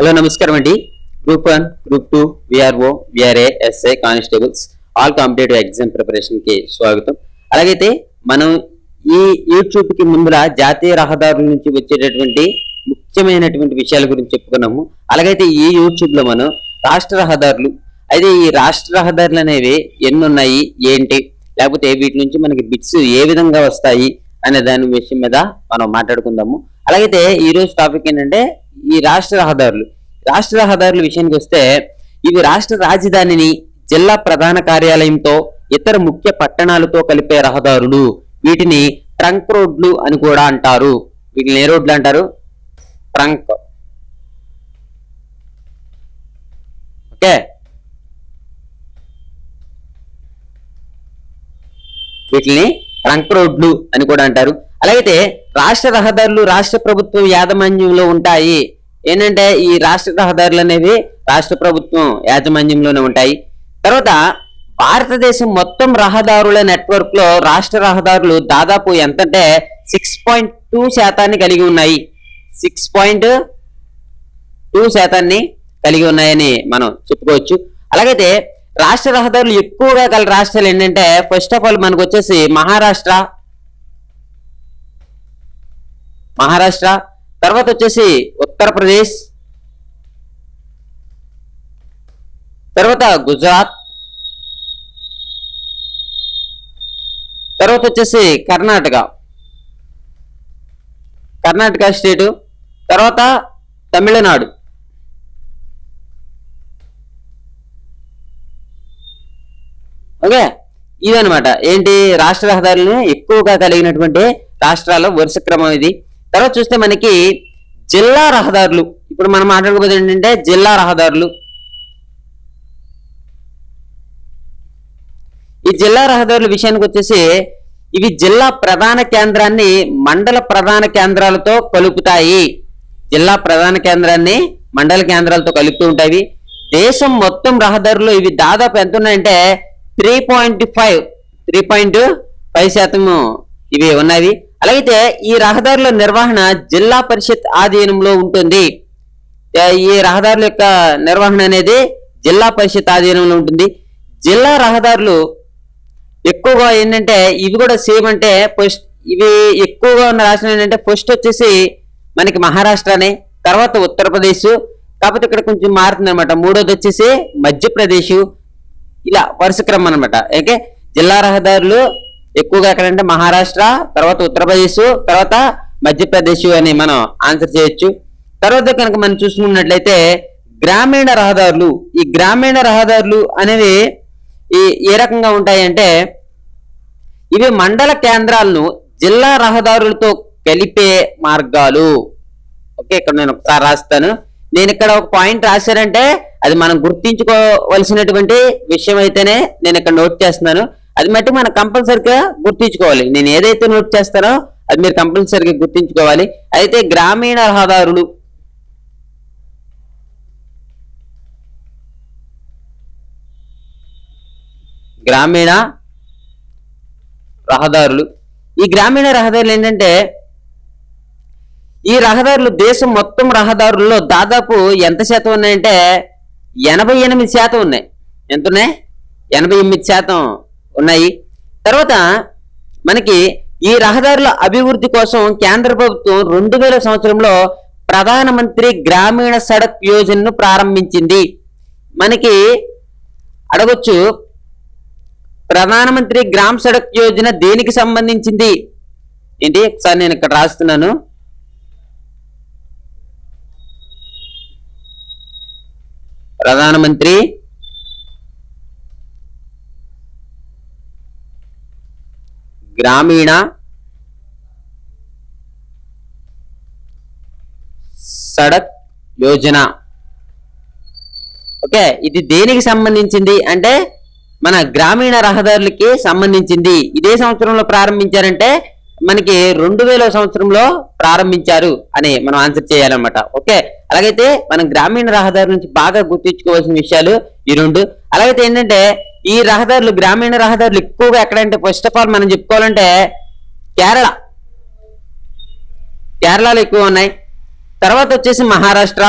Hello నమస్కారం అండి. Group 1, group 2, VRO, VRA, SI, constables all competitive exam preparation కి స్వాగతం. అలాగైతే మనం ఈ యూట్యూబ్ కి ముందర జాతీయ రహదారుల నుంచి వచ్చేటటువంటి ముఖ్యమైనటువంటి విషయాల గురించి చెప్పుకున్నాము. అలాగైతే ఈ యూట్యూబ్ లో మనం రాష్ట్ర రహదారులు, అయితే ఈ రాష్ట్ర రహదారులు అనేవి ఎన్ని ఉన్నాయి, ఏంటి, లేకపోతే వీటి నుంచి మనకి బిట్స్ ఏ విధంగా వస్తాయి అనే దాని విషయం మీద మనం మాట్లాడుకుందాము. అలాగైతే ఈ రోజు టాపిక్ ఏంటంటే ఈ రాష్ట్ర రహదారుల విషయానికి వస్తే ఇవి రాష్ట్ర రాజధానిని జిల్లా ప్రధాన కార్యాలయంతో ఇతర ముఖ్య పట్టణాలతో కలిపే రహదారులు. వీటిని ట్రంక్ రోడ్లు అని కూడా అంటారు. వీటిని ఏ రోడ్లు అంటారు? ట్రంక్. ఓకే, వీటిని ట్రంక్ రోడ్లు అని కూడా అంటారు. అలాగైతే రాష్ట్ర రహదారులు రాష్ట్ర ప్రభుత్వం యాజమాన్యంలో ఉంటాయి. ఏంటంటే ఈ రాష్ట్ర రహదారులు అనేవి రాష్ట్ర ప్రభుత్వం యాజమాన్యంలోనే ఉంటాయి. తర్వాత భారతదేశం మొత్తం రహదారుల నెట్వర్క్ లో రాష్ట్ర రహదారులు దాదాపు ఎంతంటే 6.2% కలిగి ఉన్నాయి. 6.2% కలిగి ఉన్నాయని మనం చెప్పుకోవచ్చు. అలాగైతే రాష్ట్ర రహదారులు ఎక్కువగా గల రాష్ట్రాలు ఏంటంటే ఫస్ట్ ఆఫ్ ఆల్ మనకు వచ్చేసి మహారాష్ట్ర, తర్వాత వచ్చేసి ఉత్తరప్రదేశ్, తర్వాత గుజరాత్, తర్వాత వచ్చేసి కర్ణాటక స్టేటు, తర్వాత తమిళనాడు. ఓకే, ఇదనమాట ఏంటి రాష్ట్ర రహదారులను ఎక్కువగా కలిగినటువంటి రాష్ట్రాల వరుస క్రమం ఇది. తర్వాత చూస్తే మనకి జిల్లా రహదారులు, ఇప్పుడు మనం మాట్లాడుకోబోతే ఏంటంటే జిల్లా రహదారులు. ఈ జిల్లా రహదారుల విషయానికి వచ్చేసి ఇవి జిల్లా ప్రధాన కేంద్రాన్ని మండల ప్రధాన కేంద్రాలతో కలుపుతాయి. జిల్లా ప్రధాన కేంద్రాన్ని మండల కేంద్రాలతో కలుపుతూ ఉంటాయి. దేశం మొత్తం రహదారులు ఇవి దాదాపు ఎంత ఉన్నాయంటే 3.5% ఇవి ఉన్నవి. అలాగైతే ఈ రహదారుల నిర్వహణ జిల్లా పరిషత్ ఆధీనంలో ఉంటుంది. ఈ రహదారుల యొక్క నిర్వహణ అనేది జిల్లా పరిషత్ ఆధీనంలో ఉంటుంది. జిల్లా రహదారులు ఎక్కువగా ఏంటంటే ఇవి కూడా సేమ్ అంటే ఫస్ట్ ఇవి ఎక్కువగా ఉన్న రాష్ట్రం ఏంటంటే ఫస్ట్ వచ్చేసి మనకి మహారాష్ట్రనే, తర్వాత ఉత్తరప్రదేశ్, కాకపోతే ఇక్కడ కొంచెం మారుతుంది అనమాట. మూడోది వచ్చేసి మధ్యప్రదేశ్, ఇలా వరుస క్రమం అనమాట. ఓకే, జిల్లా రహదారులు ఎక్కువగా ఎక్కడంటే మహారాష్ట్ర, తర్వాత ఉత్తరప్రదేశ్, తర్వాత మధ్యప్రదేశ్ అని మనం ఆన్సర్ చేయొచ్చు. తర్వాత కనుక మనం చూసుకున్నట్లయితే గ్రామీణ రహదారులు, ఈ గ్రామీణ రహదారులు అనేవి ఏ రకంగా ఉంటాయంటే ఇవి మండల కేంద్రాలను జిల్లా రహదారులతో కలిపే మార్గాలు. ఓకే, ఇక్కడ నేను ఒకసారి రాస్తాను. నేను ఇక్కడ ఒక పాయింట్ రాశానంటే అది మనం గుర్తించుకోవలసినటువంటి విషయం అయితేనే నేను ఇక్కడ నోట్ చేస్తున్నాను. అది మట్టి మనం కంపల్సరిగా గుర్తించుకోవాలి. నేను ఏదైతే నోట్ చేస్తానో అది మీరు కంపల్సరిగా గుర్తించుకోవాలి. అయితే గ్రామీణ రహదారులు ఈ గ్రామీణ రహదారులు ఏంటంటే ఈ రహదారులు దేశం మొత్తం రహదారుల్లో దాదాపు ఎంత శాతం ఉన్నాయంటే 88% ఉన్నాయి. ఎంత ఉన్నాయి? 88% ఉన్నాయి. తర్వాత మనకి ఈ రహదారుల అభివృద్ధి కోసం కేంద్ర ప్రభుత్వం 2000 సంవత్సరంలో ప్రధానమంత్రి గ్రామీణ సడక్ యోజనను ప్రారంభించింది. మనకి అడగొచ్చు, ప్రధానమంత్రి గ్రామ సడక్ యోజన దేనికి సంబంధించింది ఏంటి? ఒకసారి నేను ఇక్కడ రాస్తున్నాను. ప్రధానమంత్రి గ్రామీణ సడక్ యోజన. ఓకే, ఇది దేనికి సంబంధించింది అంటే మన గ్రామీణ రహదారులకి సంబంధించింది. ఇదే సంవత్సరంలో ప్రారంభించారంటే మనకి 2000 సంవత్సరంలో ప్రారంభించారు అని మనం ఆన్సర్ చేయాలన్నమాట. ఓకే, అలాగైతే మనం గ్రామీణ రహదారుల నుంచి బాగా గుర్తించుకోవాల్సిన విషయాలు ఈ రెండు. అలాగైతే ఏంటంటే ఈ రహదారులు గ్రామీణ రహదారులు ఎక్కువగా ఎక్కడంటే ఫస్ట్ ఆఫ్ ఆల్ మనం చెప్పుకోవాలంటే కేరళలో ఎక్కువ ఉన్నాయి. తర్వాత వచ్చేసి మహారాష్ట్ర,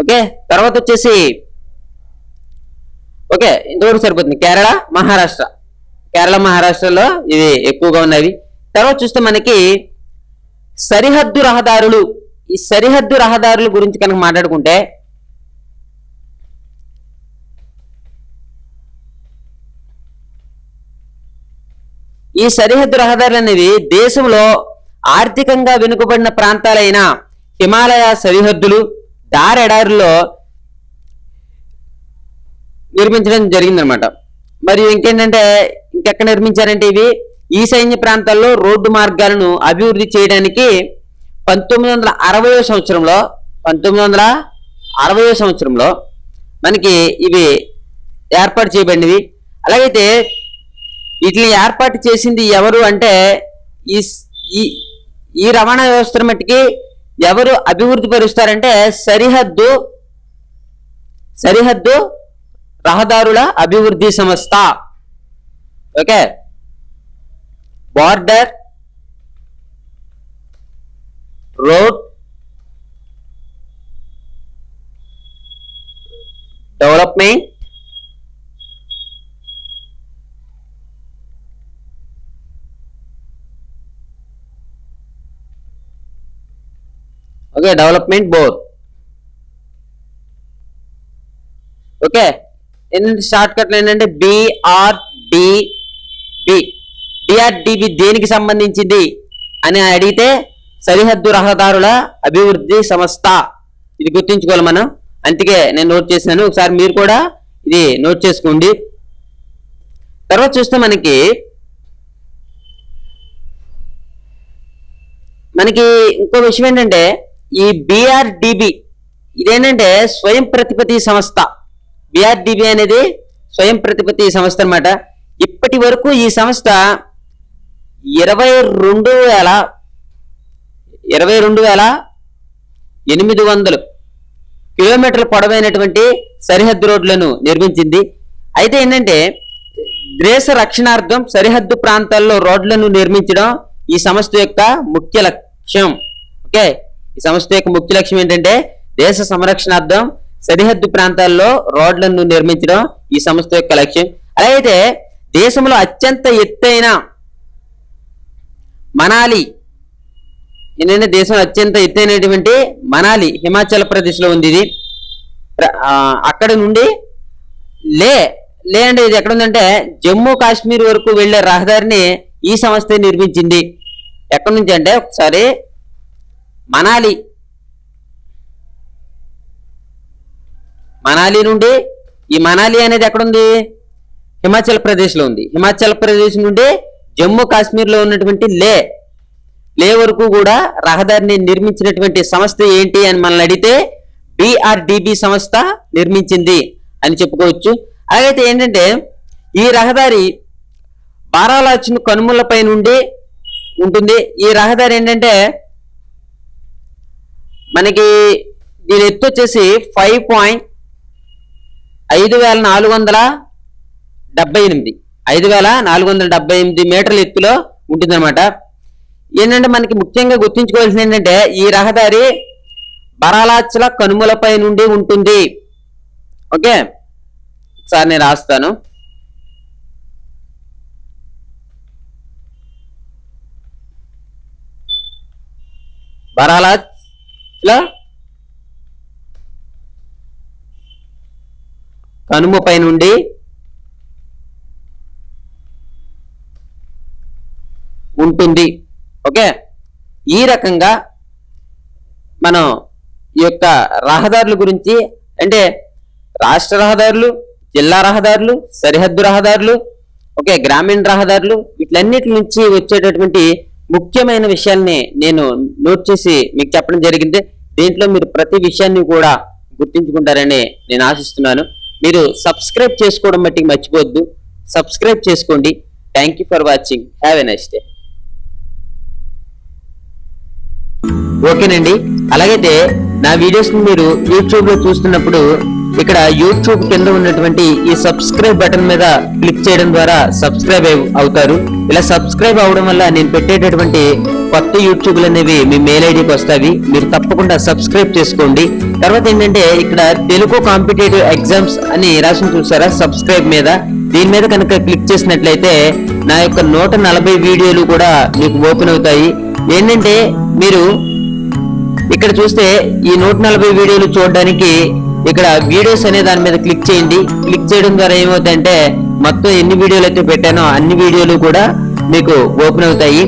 ఓకే, తర్వాత వచ్చేసి ఓకే ఇంతవరకు సరిపోతుంది. కేరళ, మహారాష్ట్రలో ఇవి ఎక్కువగా ఉన్నవి. తర్వాత చూస్తే మనకి సరిహద్దు రహదారులు. ఈ సరిహద్దు రహదారుల గురించి కనుక మాట్లాడుకుంటే ఈ సరిహద్దు రహదారులు అనేవి దేశంలో ఆర్థికంగా వెనుకబడిన ప్రాంతాలైన హిమాలయ సరిహద్దులు, దారెడారుల్లో నిర్మించడం జరిగిందనమాట. మరియు ఇంకేంటంటే ఇంకెక్కడ నిర్మించారంటే ఇవి ఈశాన్య ప్రాంతాల్లో రోడ్డు మార్గాలను అభివృద్ధి చేయడానికి 1960వ సంవత్సరంలో మనకి ఇవి ఏర్పాటు చేయబడినవి. అలాగైతే వీటిని ఏర్పాటు చేసింది ఎవరు అంటే ఈ రవాణా వ్యవస్థను మట్టికి ఎవరు అభివృద్ధి పరుస్తారంటే సరిహద్దు రహదారుల అభివృద్ధి సంస్థ. Okay, border road development development board. Okay, ఏంటంటే షార్ట్ కట్లు ఏంటంటే BRDB దేనికి సంబంధించింది అని అడిగితే సరిహద్దు రహదారుల అభివృద్ధి సంస్థ. ఇది గుర్తుంచుకోవాలి మనం. అందుకే నేను నోట్ చేశాను, ఒకసారి మీరు కూడా ఇది నోట్ చేసుకోండి. తర్వాత చూస్తే మనకి ఇంకో విషయం ఏంటంటే ఈ BRDB ఇదేంటంటే స్వయం ప్రతిపత్తి సంస్థ. BRDB అనేది స్వయం ప్రతిపత్తి సంస్థ అన్నమాట. ఇప్పటి వరకు ఈ సంస్థ 22,800 కిలోమీటర్ల పొడవైనటువంటి సరిహద్దు రోడ్లను నిర్మించింది. అయితే ఏంటంటే దేశ రక్షణార్థం సరిహద్దు ప్రాంతాల్లో రోడ్లను నిర్మించడం ఈ సంస్థ యొక్క ముఖ్య లక్ష్యం. ఓకే, ఈ సంస్థ యొక్క ముఖ్య లక్ష్యం ఏంటంటే దేశ సంరక్షణార్థం సరిహద్దు ప్రాంతాల్లో రోడ్లను నిర్మించడం ఈ సంస్థ యొక్క లక్ష్యం. అలాగైతే దేశంలో అత్యంత ఎత్తైన మనాలి ఏంటంటే దేశంలో అత్యంత ఎత్తైనటువంటి మనాలి హిమాచల్ ప్రదేశ్ లో ఉంది. ఇది అక్కడ నుండి లే అంటే ఇది ఎక్కడ ఉందంటే జమ్మూ కాశ్మీర్ వరకు వెళ్లే రహదారిని ఈ సంస్థ నిర్మించింది. ఎక్కడి నుంచి అంటే ఒకసారి మనాలి నుండి ఈ మనాలి అనేది ఎక్కడుంది? హిమాచల్ ప్రదేశ్ లో ఉంది. హిమాచల్ ప్రదేశ్ నుండి జమ్మూ కాశ్మీర్ లో ఉన్నటువంటి లే వరకు కూడా రహదారిని నిర్మించినటువంటి సంస్థ ఏంటి అని మనల్ని అడిగితే BRDB సంస్థ నిర్మించింది అని చెప్పుకోవచ్చు. అలాగైతే ఏంటంటే ఈ రహదారి బారాలాచిన కనుమలపై నుండి ఉంటుంది. ఈ రహదారి ఏంటంటే మనకి దీని ఎత్తు వచ్చేసి 5,478 మీటర్ల ఎత్తులో ఉంటుందన్నమాట. ఏంటంటే మనకి ముఖ్యంగా గుర్తుంచుకోవాల్సింది ఏంటంటే ఈ రహదారి బరాలాచల కనుమలపై నుండి ఉంటుంది. ఓకే, ఒకసారి నేను రాస్తాను. బరాలాచల కనుమపై నుండి ఉంటుంది. ఓకే, ఈ రకంగా మనం ఈ యొక్క రహదారుల గురించి అంటే రాష్ట్ర రహదారులు, జిల్లా రహదారులు, సరిహద్దు రహదారులు, ఓకే గ్రామీణ రహదారులు, వీటిలన్నిటి నుంచి వచ్చేటటువంటి ముఖ్యమైన విషయాల్ని నేను నోట్ చేసి మీకు చెప్పడం జరిగింది. దీంట్లో మీరు ప్రతి విషయాన్ని కూడా గుర్తుంచుకుంటారని నేను ఆశిస్తున్నాను. మీరు సబ్స్క్రైబ్ చేసుకోవడం బట్టి మర్చిపోవద్దు. సబ్స్క్రైబ్ చేసుకోండి. Thank you for watching. Have a nice day. ఓకేనండి, అలాగైతే నా వీడియోస్ ని మీరు యూట్యూబ్ లో చూస్తున్నప్పుడు ఇక్కడ యూట్యూబ్ కింద ఉన్నటువంటి ఈ సబ్స్క్రైబ్ బటన్ మీద క్లిక్ చేయడం ద్వారా సబ్స్క్రైబ్ అవుతారు. ఇలా సబ్స్క్రైబ్ అవడం వల్ల నేను పెట్టేటటువంటి కొత్త యూట్యూబ్లు అనేవి మీ మెయిల్ ఐడికి వస్తాయి. మీరు తప్పకుండా సబ్స్క్రైబ్ చేసుకోండి. తర్వాత ఏంటంటే ఇక్కడ తెలుగు కాంపిటేటివ్ ఎగ్జామ్స్ అని రాసి చూసారా సబ్స్క్రైబ్ మీద, దీని మీద కనుక క్లిక్ చేసినట్లయితే నా యొక్క 140 వీడియోలు కూడా మీకు ఓపెన్ అవుతాయి. ఏంటంటే మీరు ఇక్కడ చూస్తే ఈ 140 వీడియోలు చూడడానికి ఇక్కడ వీడియోస్ అనే దాని మీద క్లిక్ చేయండి. క్లిక్ చేయడం ద్వారా ఏమవుతాయంటే మొత్తం ఎన్ని వీడియోలు అయితే పెట్టానో అన్ని వీడియోలు కూడా మీకు ఓపెన్ అవుతాయి.